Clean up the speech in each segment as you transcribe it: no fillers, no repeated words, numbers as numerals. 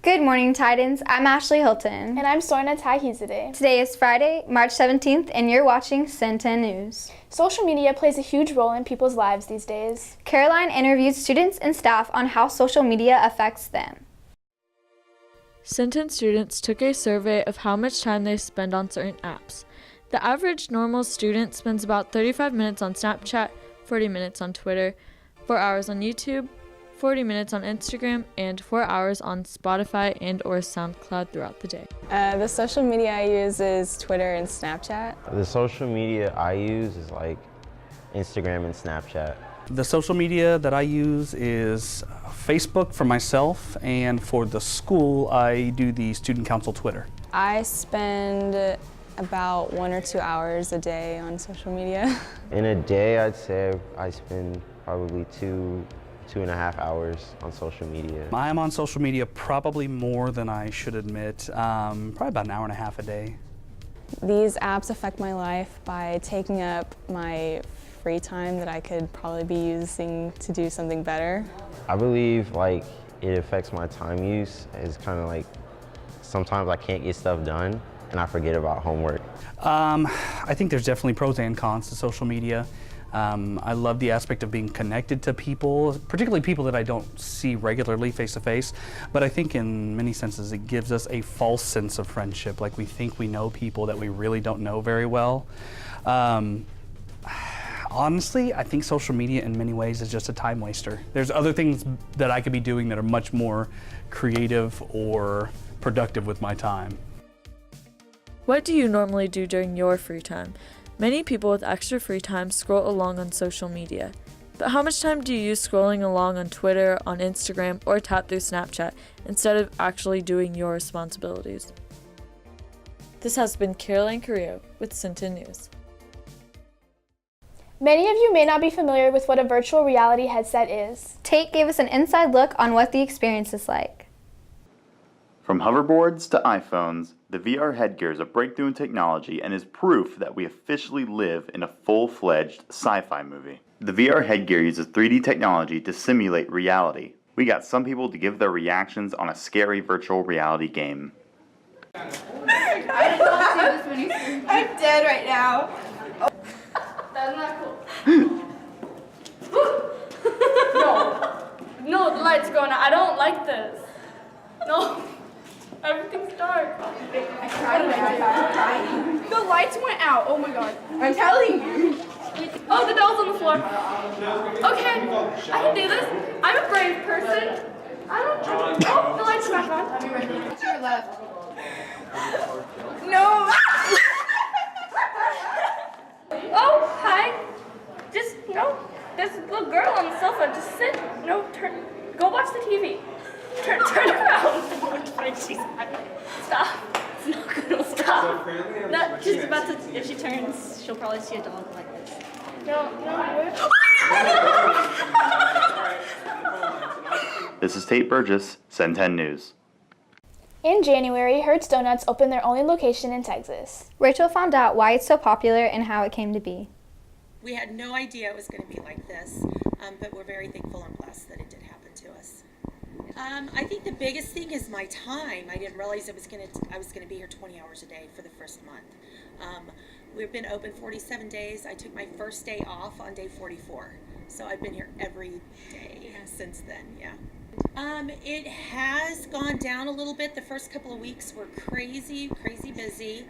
Good morning, Titans. I'm Ashley Hilton. And I'm Sorna Tahizadeh. Today is Friday, March 17th, and you're watching CEN10 News. Social media plays a huge role in people's lives these days. Caroline interviewed students and staff on how social media affects them. CEN10 students took a survey of how much time they spend on certain apps. The average normal student spends about 35 minutes on Snapchat, 40 minutes on Twitter, 4 hours on YouTube, 40 minutes on Instagram, and 4 hours on Spotify and or SoundCloud throughout the day. The social media I use is Twitter and Snapchat. The social media I use is like Instagram and Snapchat. The social media that I use is Facebook for myself, and for the school I do the Student Council Twitter. I spend about 1 or 2 hours a day on social media. In a day, I'd say I spend probably 2.5 hours on social media. I'm on social media probably more than I should admit, probably about an hour and a half a day. These apps affect my life by taking up my free time that I could probably be using to do something better. I believe like it affects my time use. It's kind of like sometimes I can't get stuff done and I forget about homework. I think there's definitely pros and cons to social media. I love the aspect of being connected to people, particularly people that I don't see regularly face to face, but I think in many senses it gives us a false sense of friendship, like we think we know people that we really don't know very well. Honestly, I think social media in many ways is just a time waster. There's other things that I could be doing that are much more creative or productive with my time. What do you normally do during your free time? Many people with extra free time scroll along on social media. But how much time do you use scrolling along on Twitter, on Instagram, or tap through Snapchat instead of actually doing your responsibilities? This has been Caroline Carrillo with CEN10 News. Many of you may not be familiar with what a virtual reality headset is. Tate gave us an inside look on what the experience is like. From hoverboards to iPhones, the VR headgear is a breakthrough in technology and is proof that we officially live in a full-fledged sci-fi movie. The VR headgear uses 3D technology to simulate reality. We got some people to give their reactions on a scary virtual reality game. I'm dead right now. That's not cool. No, the light's going out. I don't like this. No. Everything's dark. I'm trying. The lights went out. Oh my god. I'm telling you. Oh, the doll's on the floor. Okay, I can do this. I'm a brave person. Oh, the lights are back on. To your left. No. Oh, hi. Just, no. There's a little girl on the sofa. Just sit. No, turn. Go watch the TV. Turn around. Stop. It's not gonna stop. No, she's about to, if she turns, she'll probably see a dog like this. No. This is Tate Burgess, CEN10 News. In January, Hertz Donuts opened their only location in Texas. Rachel found out why it's so popular and how it came to be. We had no idea it was going to be like this, but we're very thankful and blessed that it did happen to us. I think the biggest thing is my time. I didn't realize I was going to be here 20 hours a day for the first month. We've been open 47 days. I took my first day off on day 44. So I've been here every day since then, yeah. It has gone down a little bit. The first couple of weeks were crazy busy.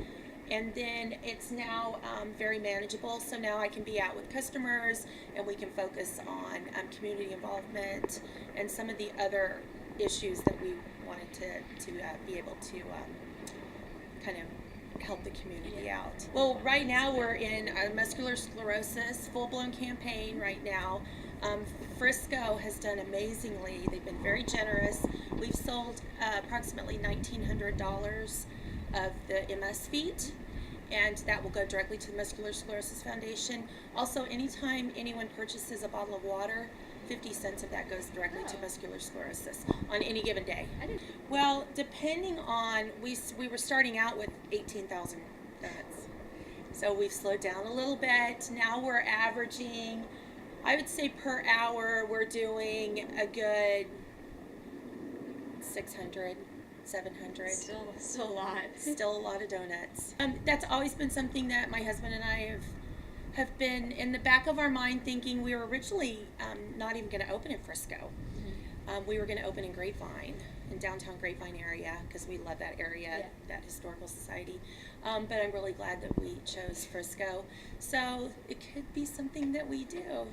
And then it's now very manageable. So now I can be out with customers and we can focus on community involvement and some of the other issues that we wanted to be able to kind of help the community out. Well, right now we're in a muscular sclerosis full-blown campaign right now. Frisco has done amazingly. They've been very generous. We've sold approximately $1,900 of the MS feet, and that will go directly to the Muscular Sclerosis Foundation. Also, anytime anyone purchases a bottle of water, 50 cents of that goes directly to muscular sclerosis on any given day. Well, depending on, we were starting out with 18,000 donuts. So we've slowed down a little bit. Now we're averaging, I would say per hour, we're doing a good 600 700. Still a lot. Still a lot of donuts. That's always been something that my husband and I have been in the back of our mind thinking. We were originally not even going to open in Frisco. We were going to open in Grapevine, in downtown Grapevine area, because we love that area, that historical society. But I'm really glad that we chose Frisco. So it could be something that we do.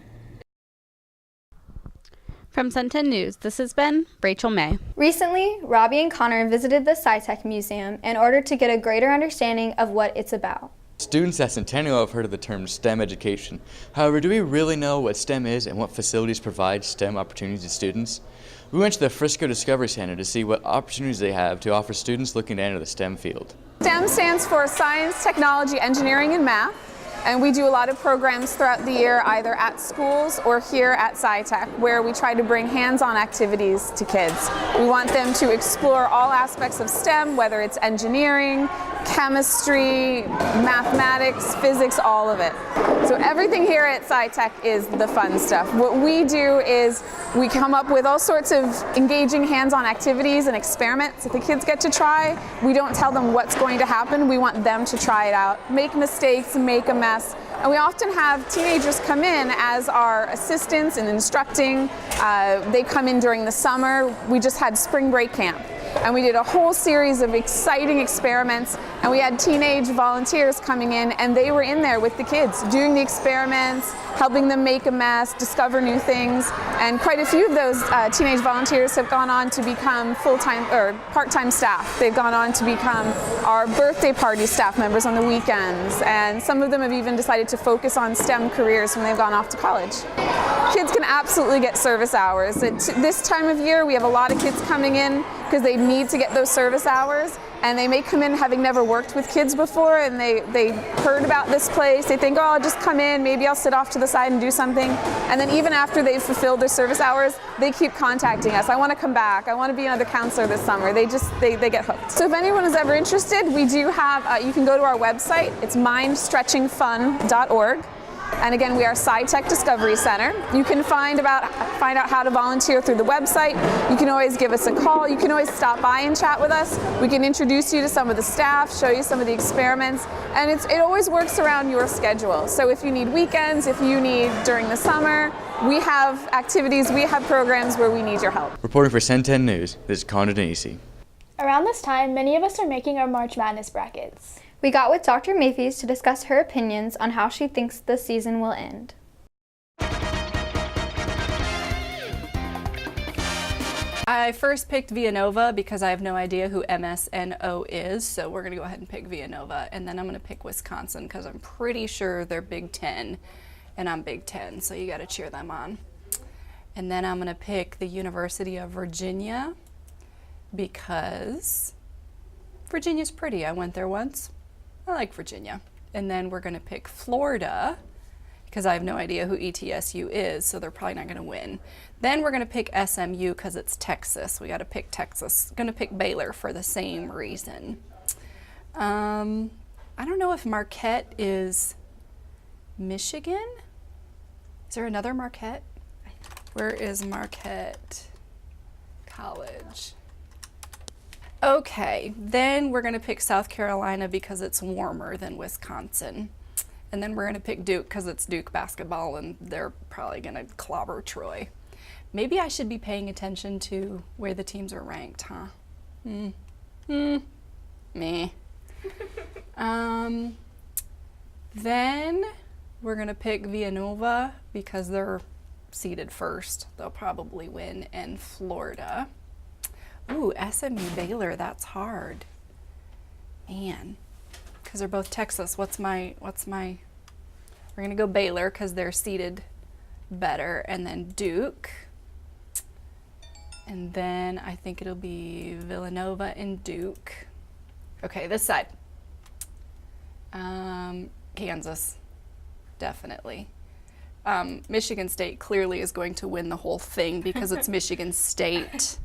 From Sun 10 News, this has been Rachel May. Recently, Robbie and Connor visited the SciTech Museum in order to get a greater understanding of what it's about. Students at Centennial have heard of the term STEM education. However, do we really know what STEM is and what facilities provide STEM opportunities to students? We went to the Frisco Discovery Center to see what opportunities they have to offer students looking to enter the STEM field. STEM stands for Science, Technology, Engineering, and Math. And we do a lot of programs throughout the year, either at schools or here at SciTech, where we try to bring hands-on activities to kids. We want them to explore all aspects of STEM, whether it's engineering, chemistry, mathematics, physics, all of it. So everything here at SciTech is the fun stuff. What we do is we come up with all sorts of engaging hands-on activities and experiments that the kids get to try. We don't tell them what's going to happen. We want them to try it out, make mistakes, make a mess. And we often have teenagers come in as our assistants and instructing. They come in during the summer. We just had spring break camp. And we did a whole series of exciting experiments, and we had teenage volunteers coming in, and they were in there with the kids doing the experiments, helping them make a mess, discover new things, and quite a few of those teenage volunteers have gone on to become full-time or part-time staff. They've gone on to become our birthday party staff members on the weekends, and some of them have even decided to focus on STEM careers when they've gone off to college. Kids can absolutely get service hours. This time of year we have a lot of kids coming in because they need to get those service hours, and they may come in having never worked with kids before, and they heard about this place. They think, oh, I'll just come in, maybe I'll sit off to the side and do something. And then even after they've fulfilled their service hours, they keep contacting us. I want to come back. I want to be another counselor this summer. They get hooked. So if anyone is ever interested, we do have, you can go to our website. It's mindstretchingfun.org. And again, we are SciTech Discovery Center. You can find out how to volunteer through the website. You can always give us a call. You can always stop by and chat with us. We can introduce you to some of the staff, show you some of the experiments, and it always works around your schedule. So if you need weekends, if you need during the summer, we have activities, we have programs where we need your help. Reporting for Sun 10 News, this is Connor Denisi. Around this time, many of us are making our March Madness brackets. We got with Dr. Matthews to discuss her opinions on how she thinks the season will end. I first picked Villanova because I have no idea who MSNO is, so we're going to go ahead and pick Villanova. And then I'm going to pick Wisconsin because I'm pretty sure they're Big Ten, and I'm Big Ten, so you got to cheer them on. And then I'm going to pick the University of Virginia because Virginia's pretty. I went there once. I like Virginia. And then we're going to pick Florida because I have no idea who ETSU is, so they're probably not going to win. Then we're going to pick SMU because it's Texas. We got to pick Texas. Going to pick Baylor for the same reason. I don't know if Marquette is Michigan. Is there another Marquette? Where is Marquette College? Okay, then we're going to pick South Carolina because it's warmer than Wisconsin. And then we're going to pick Duke because it's Duke basketball and they're probably going to clobber Troy. Maybe I should be paying attention to where the teams are ranked, huh? Meh. Then we're going to pick Villanova because they're seeded first. They'll probably win, and Florida. Ooh, SMU Baylor, that's hard. Man, because they're both Texas. We're gonna go Baylor because they're seeded better, and then Duke. And then I think it'll be Villanova and Duke. Okay, this side. Kansas, definitely. Michigan State clearly is going to win the whole thing because it's Michigan State.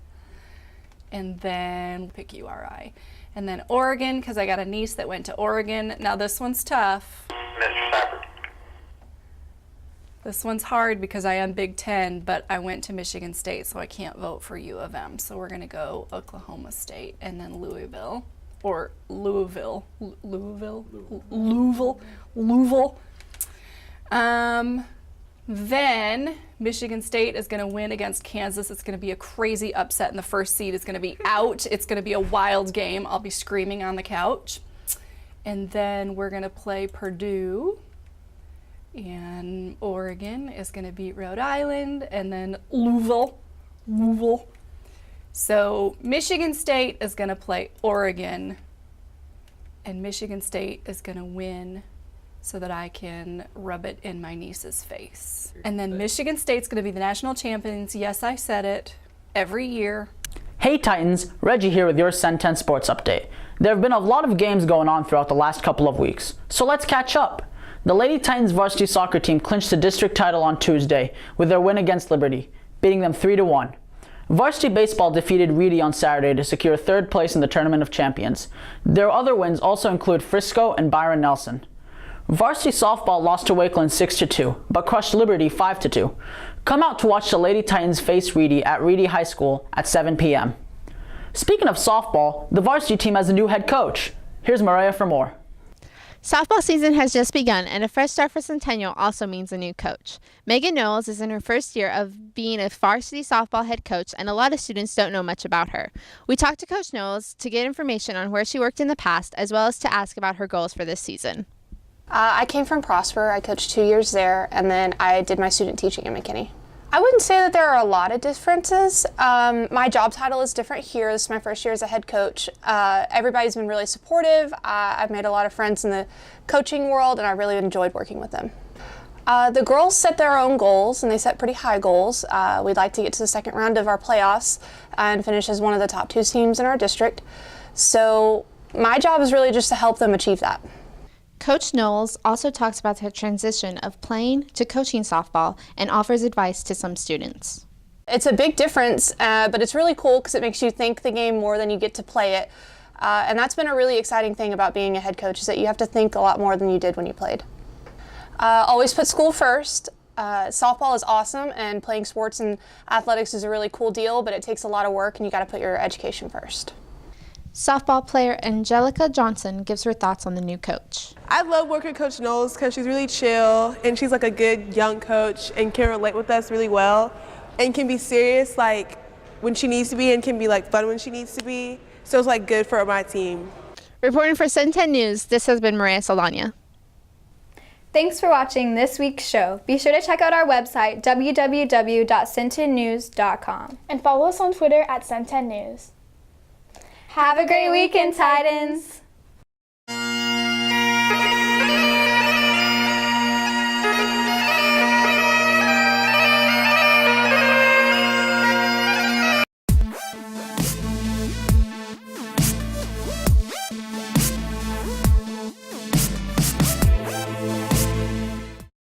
And then we'll pick URI. And then Oregon, because I got a niece that went to Oregon. Now this one's tough. Mr. Stafford. This one's hard because I am Big Ten, but I went to Michigan State, so I can't vote for U of M. So we're going to go Oklahoma State and then Louisville. Or Louisville. Then Michigan State is going to win against Kansas. It's going to be a crazy upset, and the first seed is going to be out. It's going to be a wild game. I'll be screaming on the couch. And then we're going to play Purdue. And Oregon is going to beat Rhode Island. And then Louisville. So Michigan State is going to play Oregon. And Michigan State is going to win so that I can rub it in my niece's face. And then Michigan State's going to be the national champions. Yes, I said it. Every year. Hey Titans, Reggie here with your Sen 10 Sports Update. There have been a lot of games going on throughout the last couple of weeks, so let's catch up. The Lady Titans varsity soccer team clinched the district title on Tuesday with their win against Liberty, beating them 3-1. Varsity baseball defeated Reedy on Saturday to secure third place in the Tournament of Champions. Their other wins also include Frisco and Byron Nelson. Varsity softball lost to Wakeland 6-2, but crushed Liberty 5-2. Come out to watch the Lady Titans face Reedy at Reedy High School at 7 p.m. Speaking of softball, the varsity team has a new head coach. Here's Mariah for more. Softball season has just begun, and a fresh start for Centennial also means a new coach. Megan Knowles is in her first year of being a varsity softball head coach, and a lot of students don't know much about her. We talked to Coach Knowles to get information on where she worked in the past, as well as to ask about her goals for this season. I came from Prosper. I coached 2 years there, and then I did my student teaching at McKinney. I wouldn't say that there are a lot of differences. My job title is different here. This is my first year as a head coach. Everybody's been really supportive. I've made a lot of friends in the coaching world, and I really enjoyed working with them. The girls set their own goals, and they set pretty high goals. We'd like to get to the second round of our playoffs and finish as one of the top 2 teams in our district. So my job is really just to help them achieve that. Coach Knowles also talks about the transition of playing to coaching softball and offers advice to some students. It's a big difference, but it's really cool because it makes you think the game more than you get to play it. And that's been a really exciting thing about being a head coach, is that you have to think a lot more than you did when you played. Always put school first. Softball is awesome, and playing sports and athletics is a really cool deal, but it takes a lot of work, and you got to put your education first. Softball player Angelica Johnson gives her thoughts on the new coach. I love working with Coach Knowles because she's really chill, and she's like a good young coach and can relate with us really well, and can be serious like when she needs to be, and can be like fun when she needs to be. So it's like good for my team. Reporting for Sen 10 News, this has been Maria Solana. Thanks for watching this week's show. Be sure to check out our website, www.sen10news.com. And follow us on Twitter at Sen10News. Have a great weekend, Titans!